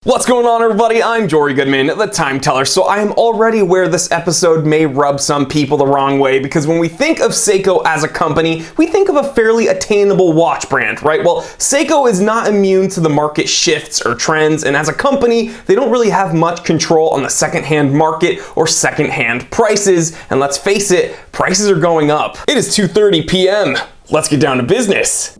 What's going on, everybody? I'm Jory Goodman, the Time Teller. So I am already aware this episode may rub some people the wrong way, because when we think of Seiko as a company, we think of a fairly attainable watch brand, right? Well, Seiko is not immune to the market shifts or trends, and as a company, they don't really have much control on the secondhand market or secondhand prices. And let's face it, prices are going up. It is 2:30 p.m. Let's get down to business.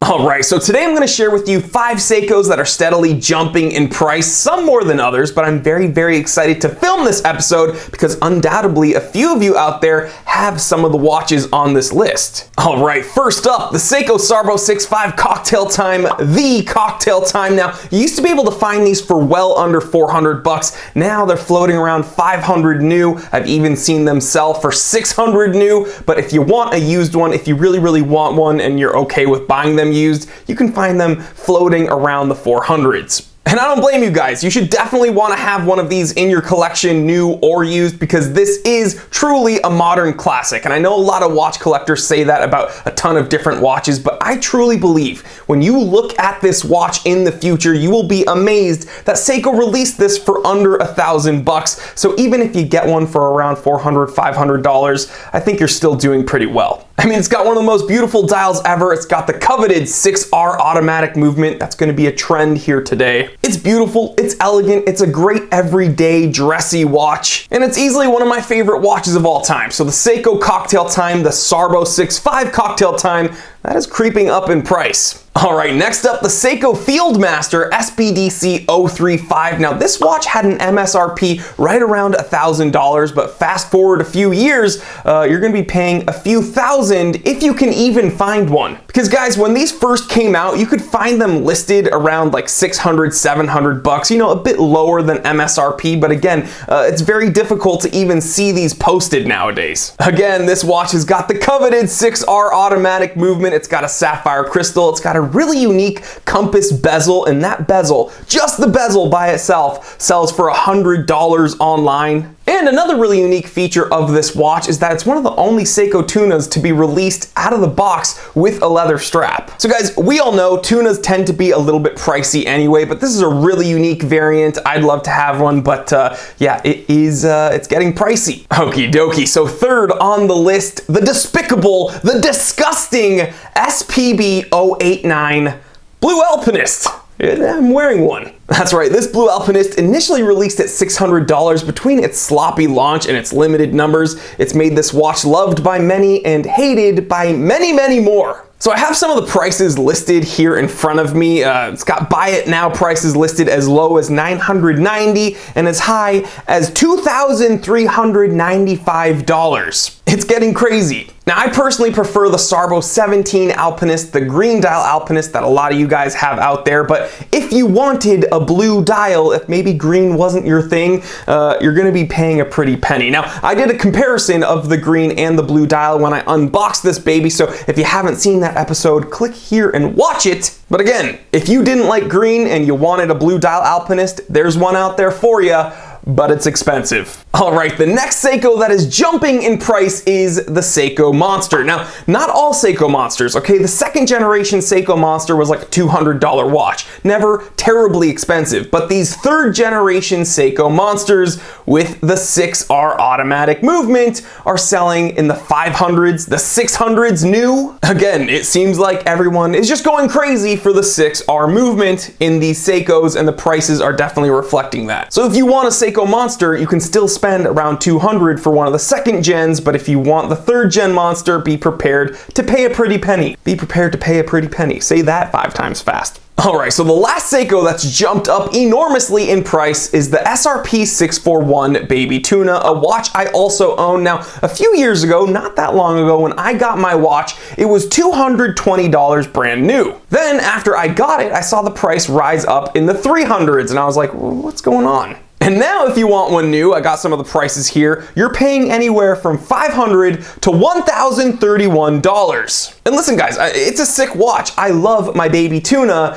Alright, so today I'm going to share with you 5 Seikos that are steadily jumping in price, some more than others, but I'm very excited to film this episode because undoubtedly a few of you out there have some of the watches on this list. Alright, first up, the Seiko Starbro 6.5 Cocktail Time, the Cocktail Time. Now, you used to be able to find these for well under 400 bucks. Now they're floating around 500 new. I've even seen them sell for 600 new, but if you want a used one, if you really want one and you're okay with buying them used, you can find them floating around the 400s. And I don't blame you guys. You should definitely want to have one of these in your collection, new or used, because this is truly a modern classic. And I know a lot of watch collectors say that about a ton of different watches, but I truly believe when you look at this watch in the future, you will be amazed that Seiko released this for under $1,000. So even if you get one for around $400, $500, I think you're still doing pretty well. I mean, it's got one of the most beautiful dials ever. It's got the coveted 6R automatic movement. That's going to be a trend here today. It's beautiful, it's elegant, it's a great everyday dressy watch, and it's easily one of my favorite watches of all time. So the Seiko Cocktail Time, the Starbro 6.5 Cocktail Time, that is creeping up in price. Alright, next up, the Seiko Fieldmaster SBDC 035. Now, this watch had an MSRP right around $1,000, but fast forward a few years, you're going to be paying a few thousand if you can even find one. Because guys, when these first came out, you could find them listed around like 600, 700 bucks, you know, a bit lower than MSRP, but again, it's very difficult to even see these posted nowadays. Again, this watch has got the coveted 6R automatic movement. It's got a sapphire crystal. It's got a really unique compass bezel, and that bezel, just the bezel by itself, sells for $100 online. And another really unique feature of this watch is that it's one of the only Seiko Tunas to be released out of the box with a leather strap. So guys, we all know Tunas tend to be a little bit pricey anyway, but this is a really unique variant. I'd love to have one, but yeah, it's getting pricey. Okie dokie, so third on the list, the despicable, the disgusting SPB 089 Blue Alpinist. I'm wearing one. That's right, this Blue Alpinist initially released at $600. Between its sloppy launch and its limited numbers, it's made this watch loved by many and hated by many more. So I have some of the prices listed here in front of me. It's got buy it now prices listed as low as $990 and as high as $2,395. It's getting crazy. Now, I personally prefer the Starbro 17 Alpinist, the green dial Alpinist that a lot of you guys have out there, but if you wanted a blue dial, if maybe green wasn't your thing, you're gonna be paying a pretty penny. Now, I did a comparison of the green and the blue dial when I unboxed this baby, so if you haven't seen that episode, click here and watch it. But again, if you didn't like green and you wanted a blue dial Alpinist, there's one out there for you, but it's expensive. Alright, the next Seiko that is jumping in price is the Seiko Monster. Now, not all Seiko Monsters, okay? The second generation Seiko Monster was like a $200 watch. Never terribly expensive, but these third generation Seiko Monsters with the 6R automatic movement are selling in the 500s, the 600s new. Again, it seems like everyone is just going crazy for the 6R movement in these Seikos, and the prices are definitely reflecting that. So if you want a Seiko Monster, you can still spend around $200 for one of the second gens, but if you want the third gen Monster, be prepared to pay a pretty penny. Be prepared to pay a pretty penny. Say that 5 times fast. Alright, so the last Seiko that's jumped up enormously in price is the SRP 641 Baby Tuna, a watch I also own. Now, a few years ago, not that long ago, when I got my watch, it was $220 brand new. Then, after I got it, I saw the price rise up in the 300s, and I was like, well, what's going on? And And now if you want one new, I got some of the prices here. You're paying anywhere from $500 to $1,031. And listen guys, it's a sick watch. I love my baby Tuna,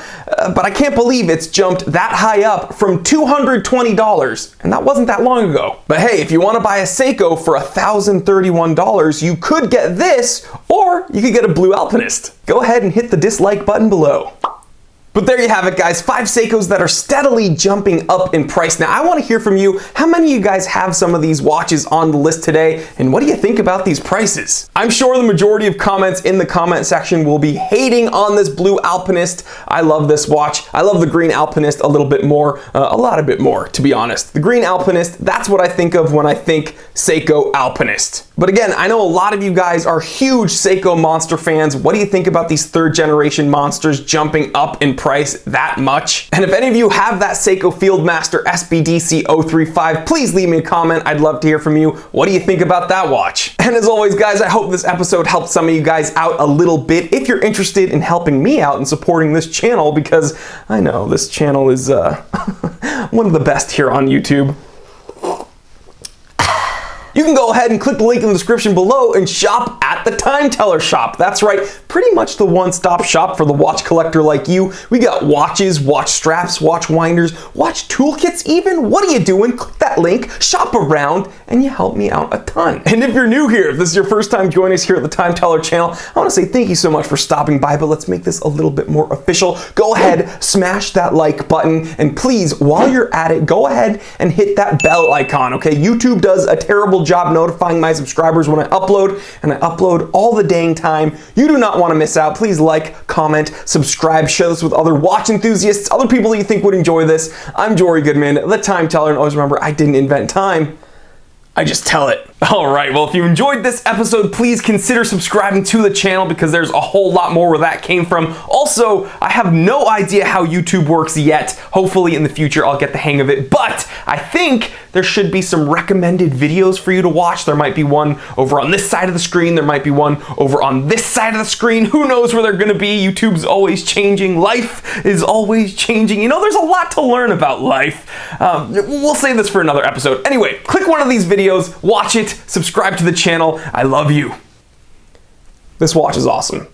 but I can't believe it's jumped that high up from $220. And that wasn't that long ago. But hey, if you want to buy a Seiko for $1,031, you could get this, or you could get a Blue Alpinist. Go ahead and hit the dislike button below. But there you have it guys, 5 Seikos that are steadily jumping up in price. Now I want to hear from you, how many of you guys have some of these watches on the list today, and what do you think about these prices? I'm sure the majority of comments in the comment section will be hating on this Blue Alpinist. I love this watch. I love the Green Alpinist a little bit more, a lot bit more to be honest. The Green Alpinist, that's what I think of when I think Seiko Alpinist. But again, I know a lot of you guys are huge Seiko Monster fans. What do you think about these 3rd generation Monsters jumping up in price that much? And if any of you have that Seiko Fieldmaster SBDC 035, please leave me a comment. I'd love to hear from you. What do you think about that watch? And as always guys, I hope this episode helped some of you guys out a little bit. If you're interested in helping me out and supporting this channel, because I know this channel is one of the best here on YouTube, you can go ahead and click the link in the description below and shop at the Time Teller shop. That's right, pretty much the one-stop shop for the watch collector like you. We got watches, watch straps, watch winders, watch toolkits even. What are you doing? Click that link, shop around, and you help me out a ton. And if you're new here, if this is your first time joining us here at the Time Teller channel, I want to say thank you so much for stopping by, but let's make this a little bit more official. Go ahead, smash that like button, and please, while you're at it, go ahead and hit that bell icon, okay? YouTube does a terrible job notifying my subscribers when I upload, and I upload all the dang time. You do not want to miss out. Please like, comment, subscribe, share this with other watch enthusiasts, other people that you think would enjoy this. I'm Jory Goodman, the Time Teller, and always remember, I didn't invent time, I just tell it. All right, well, if you enjoyed this episode, please consider subscribing to the channel because there's a whole lot more where that came from. Also, I have no idea how YouTube works yet. Hopefully in the future, I'll get the hang of it, but I think there should be some recommended videos for you to watch. There might be one over on this side of the screen. There might be one over on this side of the screen. Who knows where they're gonna be? YouTube's always changing. Life is always changing. You know, there's a lot to learn about life. We'll save this for another episode. Anyway, click one of these videos, watch it, subscribe to the channel. I love you. This watch is awesome.